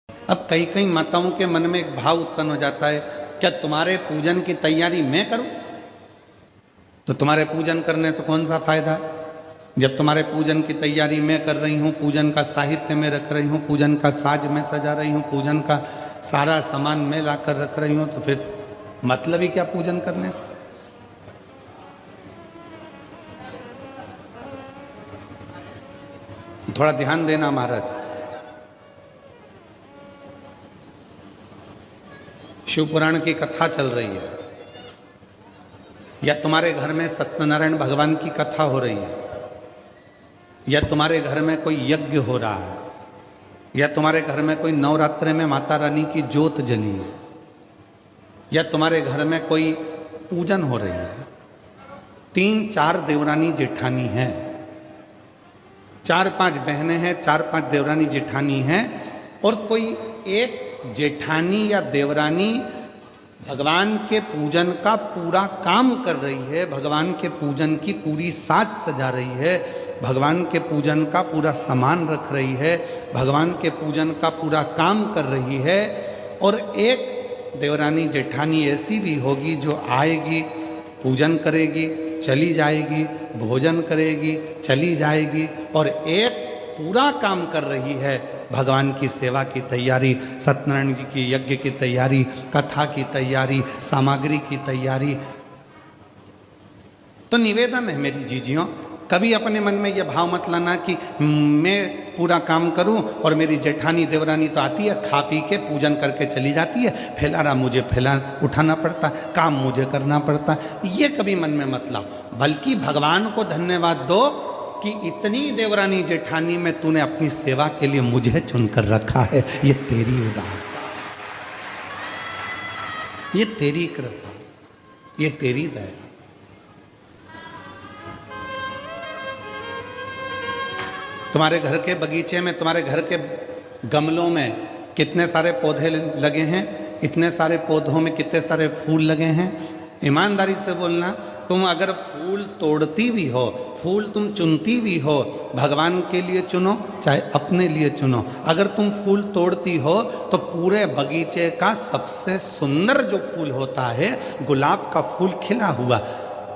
अब कई कई माताओं के मन में एक भाव उत्पन्न हो जाता है, क्या तुम्हारे पूजन की तैयारी मैं करूं? तो तुम्हारे पूजन करने से कौन सा फायदा है? जब तुम्हारे पूजन की तैयारी मैं कर रही हूं, पूजन का साहित्य मैं रख रही हूं, पूजन का साज मैं सजा रही हूं, पूजन का सारा सामान मैं लाकर रख रही हूं, तो फिर मतलब ही क्या पूजन करने से? थोड़ा ध्यान देना महाराज। शिव पुराण की कथा चल रही है, या तुम्हारे घर में सत्यनारायण भगवान की कथा हो रही है, या तुम्हारे घर में कोई यज्ञ हो रहा है, या तुम्हारे घर में कोई नवरात्रे में माता रानी की ज्योत जली है, या तुम्हारे घर में कोई पूजन हो रही है। 3-4 देवरानी जेठानी हैं, 4-5 बहनें हैं, 4-5 देवरानी जेठानी हैं, और कोई एक जेठानी या देवरानी भगवान के पूजन का पूरा काम कर रही है, भगवान के पूजन की पूरी साज सजा रही है, भगवान के पूजन का पूरा सामान रख रही है, भगवान के पूजन का पूरा काम कर रही है। और एक देवरानी जेठानी ऐसी भी होगी जो आएगी, पूजन करेगी, चली जाएगी, भोजन करेगी, चली जाएगी, और एक पूरा काम कर रही है, भगवान की सेवा की तैयारी, सत्यनारायण जी की यज्ञ की तैयारी, कथा की तैयारी, सामग्री की तैयारी। तो निवेदन है मेरी जीजियों, कभी अपने मन में यह भाव मत लाना कि मैं पूरा काम करूं और मेरी जेठानी देवरानी तो आती है, खा पी के पूजन करके चली जाती है, फैलारा मुझे उठाना पड़ता, काम मुझे करना पड़ता। ये कभी मन में मत लाओ, बल्कि भगवान को धन्यवाद दो कि इतनी देवरानी जेठानी में तूने अपनी सेवा के लिए मुझे चुनकर रखा है। ये तेरी उदारता, ये तेरी कृपा, ये तेरी दया। तुम्हारे घर के बगीचे में, तुम्हारे घर के गमलों में कितने सारे पौधे लगे हैं, इतने सारे पौधों में कितने सारे फूल लगे हैं। ईमानदारी से बोलना, तुम अगर फूल तोड़ती भी हो, फूल तुम चुनती भी हो, भगवान के लिए चुनो चाहे अपने लिए चुनो, अगर तुम फूल तोड़ती हो तो पूरे बगीचे का सबसे सुंदर जो फूल होता है, गुलाब का फूल खिला हुआ,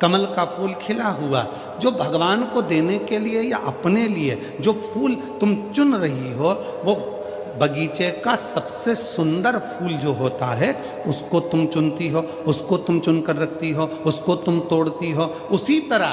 कमल का फूल खिला हुआ, जो भगवान को देने के लिए या अपने लिए जो फूल तुम चुन रही हो, वो बगीचे का सबसे सुंदर फूल जो होता है, उसको तुम चुनती हो, उसको तुम चुनकर रखती हो, उसको तुम तोड़ती हो। उसी तरह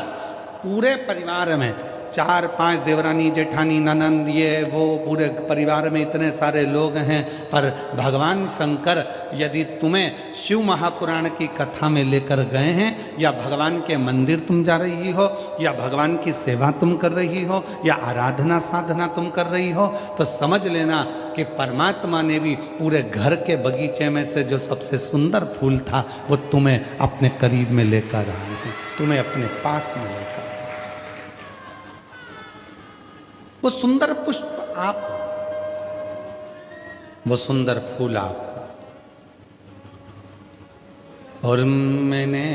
पूरे परिवार में 4-5 देवरानी जेठानी ननंद, ये वो, पूरे परिवार में इतने सारे लोग हैं, पर भगवान शंकर यदि तुम्हें शिव महापुराण की कथा में लेकर गए हैं, या भगवान के मंदिर तुम जा रही हो, या भगवान की सेवा तुम कर रही हो, या आराधना साधना तुम कर रही हो, तो समझ लेना कि परमात्मा ने भी पूरे घर के बगीचे में से जो सबसे सुंदर फूल था, वो तुम्हें अपने करीब में लेकर आए हैं, तुम्हें अपने पास में लेकर। वो सुंदर पुष्प आप, वो सुंदर फूल आप, और मैंने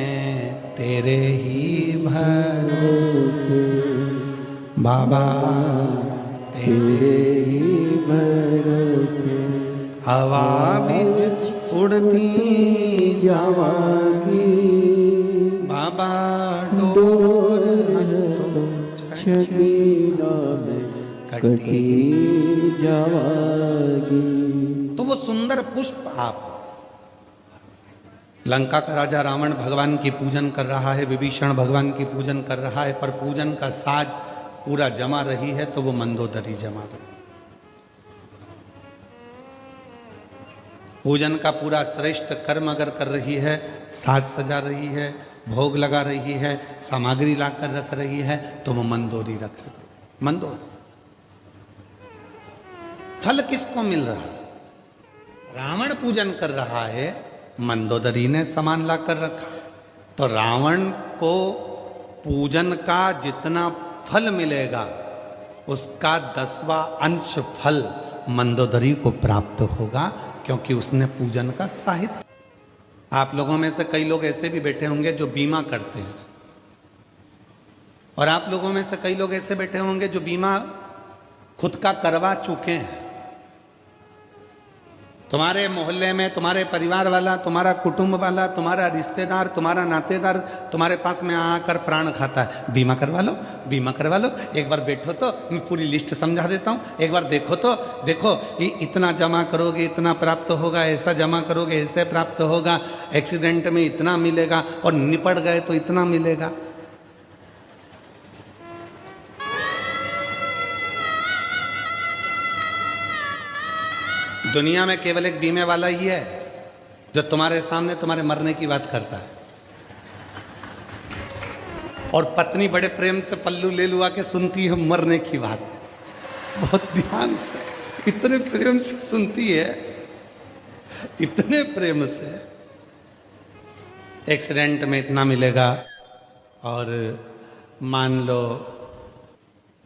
तेरे ही भरोसे बाबा, तेरे ही भरोसे हवा बिच उड़ती जावागी, बाबा डोर छबीला में कटी जावागी। तो वो सुंदर पुष्प आप। लंका का राजा रावण भगवान की पूजन कर रहा है, विभीषण भगवान की पूजन कर रहा है, पर पूजन का साज पूरा जमा रही है, तो वो मंदोदरी जमा रही। पूजन का पूरा श्रेष्ठ कर्म अगर कर रही है, साज सजा रही है, भोग लगा रही है, सामग्री लाकर रख रही है, तो वो मंदोदरी रख सकती। मंदोदरी फल किसको मिल रहा है? रावण पूजन कर रहा है, मंदोदरी ने सामान लाकर रखा है, तो रावण को पूजन का जितना फल मिलेगा, उसका 10वां अंश फल मंदोदरी को प्राप्त होगा, क्योंकि उसने पूजन का साहित्य। आप लोगों में से कई लोग ऐसे भी बैठे होंगे जो बीमा करते हैं, और आप लोगों में से कई लोग ऐसे बैठे होंगे जो बीमा खुद का करवा चुके हैं। तुम्हारे मोहल्ले में तुम्हारे परिवार वाला, तुम्हारा कुटुंब वाला, तुम्हारा रिश्तेदार, तुम्हारा नातेदार तुम्हारे पास में आकर प्राण खाता है, बीमा करवा लो, बीमा करवा लो। एक बार बैठो तो मैं पूरी लिस्ट समझा देता हूँ, एक बार देखो तो देखो, ये इतना जमा करोगे इतना प्राप्त होगा, ऐसा जमा करोगे ऐसे प्राप्त होगा, एक्सीडेंट में इतना मिलेगा और निपट गए तो इतना मिलेगा। दुनिया में केवल एक बीमे वाला ही है जो तुम्हारे सामने तुम्हारे मरने की बात करता है। और पत्नी बड़े प्रेम से पल्लू ले लुआ के सुनती है मरने की बात, बहुत ध्यान से, इतने प्रेम से सुनती है, इतने प्रेम से। एक्सीडेंट में इतना मिलेगा और मान लो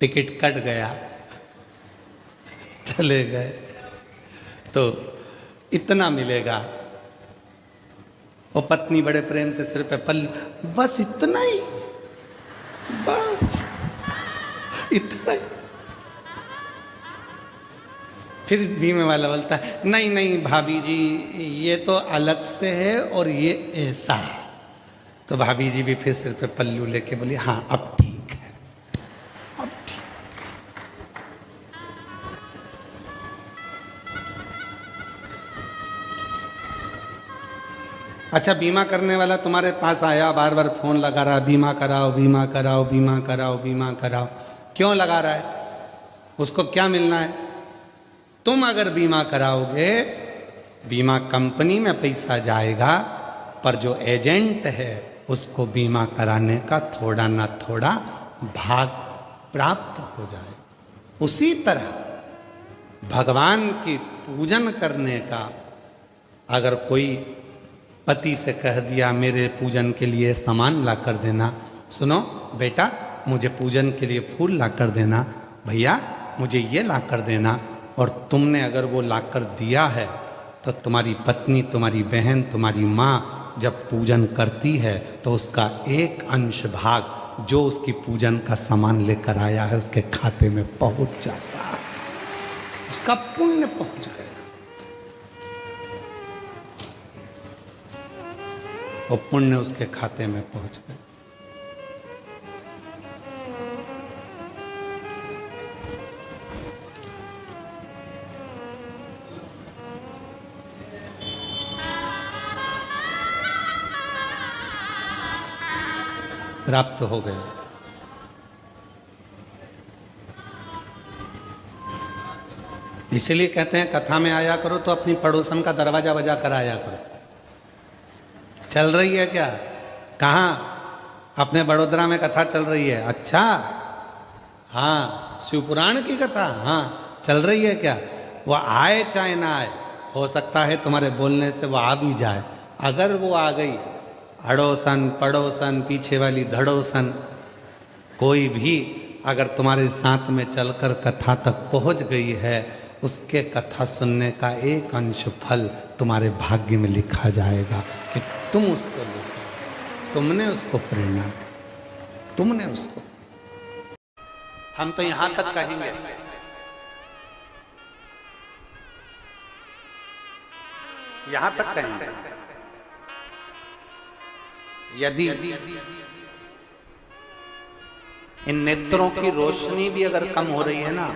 टिकट कट गया, चले गए तो इतना मिलेगा। और पत्नी बड़े प्रेम से सिर पे पल्लू, बस इतना ही, बस इतना ही। फिर बीमे वाला बोलता है नहीं नहीं भाभी जी ये तो अलग से है और ये ऐसा है। तो भाभी जी भी फिर सिर पे पल्लू लेके बोली हाँ अब ठीक है, अब ठीक। अच्छा, बीमा करने वाला तुम्हारे पास आया, बार बार फोन लगा रहा, बीमा कराओ बीमा कराओ बीमा कराओ बीमा कराओ। क्यों लगा रहा है? उसको क्या मिलना है? तुम अगर बीमा कराओगे, बीमा कंपनी में पैसा जाएगा, पर जो एजेंट है उसको बीमा कराने का थोड़ा ना थोड़ा भाग प्राप्त हो जाए। उसी तरह भगवान की पूजन करने का अगर कोई पति से कह दिया मेरे पूजन के लिए सामान ला कर देना, सुनो बेटा मुझे पूजन के लिए फूल ला कर देना, भैया मुझे ये ला कर देना, और तुमने अगर वो ला कर दिया है तो तुम्हारी पत्नी, तुम्हारी बहन, तुम्हारी माँ जब पूजन करती है तो उसका एक अंश भाग जो उसकी पूजन का सामान लेकर आया है उसके खाते में पहुंच जाता है, उसका पुण्य पहुंच गया। वो पुण्य उसके खाते में पहुंच गए। प्राप्त हो गए। इसीलिए कहते हैं कथा में आया करो तो अपनी पड़ोसन का दरवाजा बजा कर आया करो। चल रही है क्या? कहाँ? अपने बड़ोदरा में कथा चल रही है। अच्छा, हाँ शिवपुराण की कथा, हाँ चल रही है क्या? वो आए चाहे ना आए, हो सकता है तुम्हारे बोलने से वो आ भी जाए। अगर वो आ गई, अड़ोसन पड़ोसन पीछे वाली धड़ोसन कोई भी अगर तुम्हारे साथ में चलकर कथा तक पहुंच गई है, उसके कथा सुनने का एक अंश फल तुम्हारे भाग्य में लिखा जाएगा कि तुम उसको लिखो, तुमने उसको प्रेरणा दी, तुमने उसको। हम तो यहां तक कहेंगे, यहां तक कहेंगे, यदि इन नेत्रों की रोशनी भी अगर कम हो रही है ना,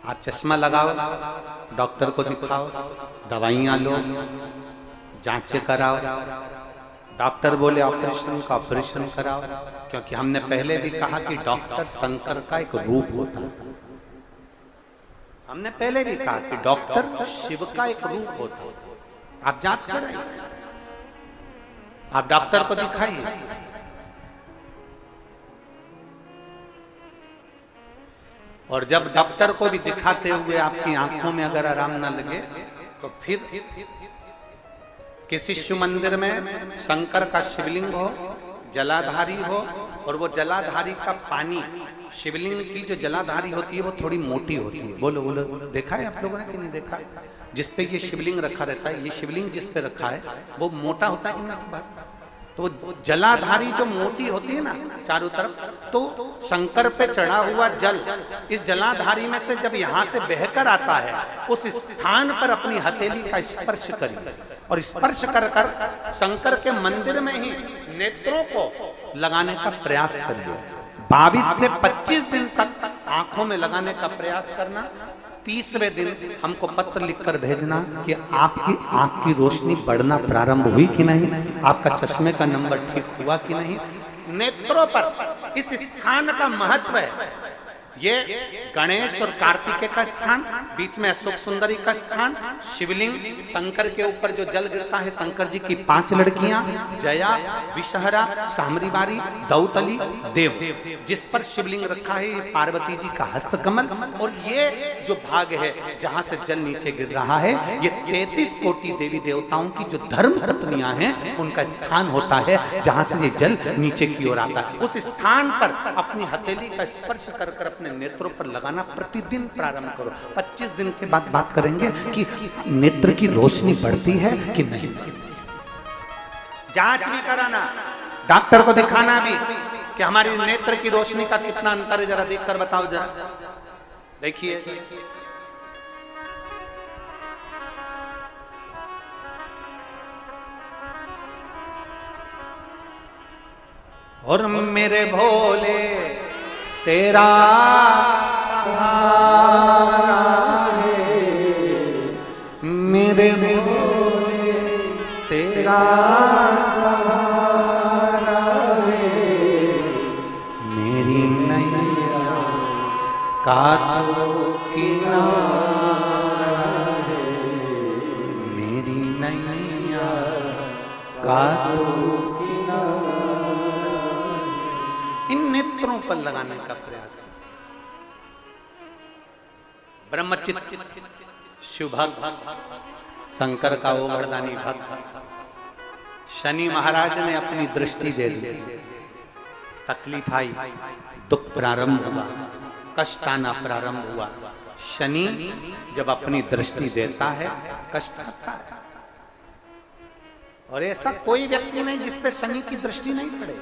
आप चश्मा लगाओ, डॉक्टर को दिखाओ, दवाइयां लो, जांचें कराओ, डॉक्टर बोले ऑपरेशन का ऑपरेशन कराओ, क्योंकि हमने पहले भी कहा कि डॉक्टर शंकर का एक रूप होता है। हमने पहले भी कहा कि डॉक्टर शिव का एक रूप होता है। आप जांच कराइए, आप डॉक्टर को दिखाइए। और जब डॉक्टर को भी दिखाते हुए आपकी आंखों में अगर आराम न लगे तो फिर किसी शिव मंदिर में शंकर का शिवलिंग हो, जलाधारी हो, और वो जलाधारी का पानी, शिवलिंग की जो जलाधारी होती है वो थोड़ी मोटी होती है। बोलो बोलो, देखा है आप लोगों ने कि नहीं देखा? जिस पे ये शिवलिंग रखा रहता है, ये शिवलिंग जिस पे रखा है वो मोटा होता है कि नहीं? तो जलाधारी जो मोटी होती है ना चारों तरफ, तो शंकर पे चढ़ा हुआ जल इस जलाधारी में से जब यहाँ से बहकर आता है, उस स्थान पर अपनी हथेली का स्पर्श करिए और स्पर्श कर कर शंकर के मंदिर में ही नेत्रों को लगाने का प्रयास करिए। 22 से 25 दिन तक आंखों में लगाने का प्रयास करना। 30वें दिन हमको पत्र लिखकर भेजना कि आपकी आंख की रोशनी बढ़ना प्रारंभ हुई कि नहीं, आपका चश्मे का नंबर ठीक हुआ कि नहीं। नेत्रों पर इस स्थान का महत्व है। ये गणेश और कार्तिकेय का स्थान, बीच में अशोक सुंदरी का स्थान, शिवलिंग, शंकर के ऊपर जो जल गिरता है, शंकर जी की 5 लड़कियां, जया, विषहरा, सामरीबारी, दौतली, देव, जिस पर शिवलिंग रखा है पार्वती जी का हस्तकमल। और ये जो भाग है जहां से जल नीचे गिर रहा है, ये 33 कोटि देवी देवताओं की जो धर्म पत्नियां हैं उनका स्थान होता है, जहां से ये जल नीचे की ओर आता है। उस स्थान पर अपनी हथेली का स्पर्श कर कर अपने नेत्रों पर लगाना प्रतिदिन प्रारंभ करो। 25 दिन के बाद बात करेंगे कि नेत्र की रोशनी बढ़ती है कि नहीं। जांच भी कराना, डॉक्टर को दिखाना भी कि हमारी नेत्र की रोशनी का कितना अंतर है, जरा देखकर बताओ। जरा देखिए, और मेरे भोले तेरा सहारा है, मेरे भोले तेरा सहारा है, मेरी नैया का तो किनारा है, मेरी नैया का तो किनारा। इन नेत्रों पर लगाने का प्रयास। ब्रह्मचित्त शिव भक्त, शंकर का वो वरदानी भक्त, शनि महाराज ने अपनी दृष्टि दे दी, तकलीफ आई, दुख प्रारंभ हुआ, कष्ट आना प्रारंभ हुआ। शनि जब अपनी दृष्टि देता है, कष्ट आता है। और ऐसा कोई व्यक्ति नहीं जिस पे शनि की दृष्टि नहीं पड़े।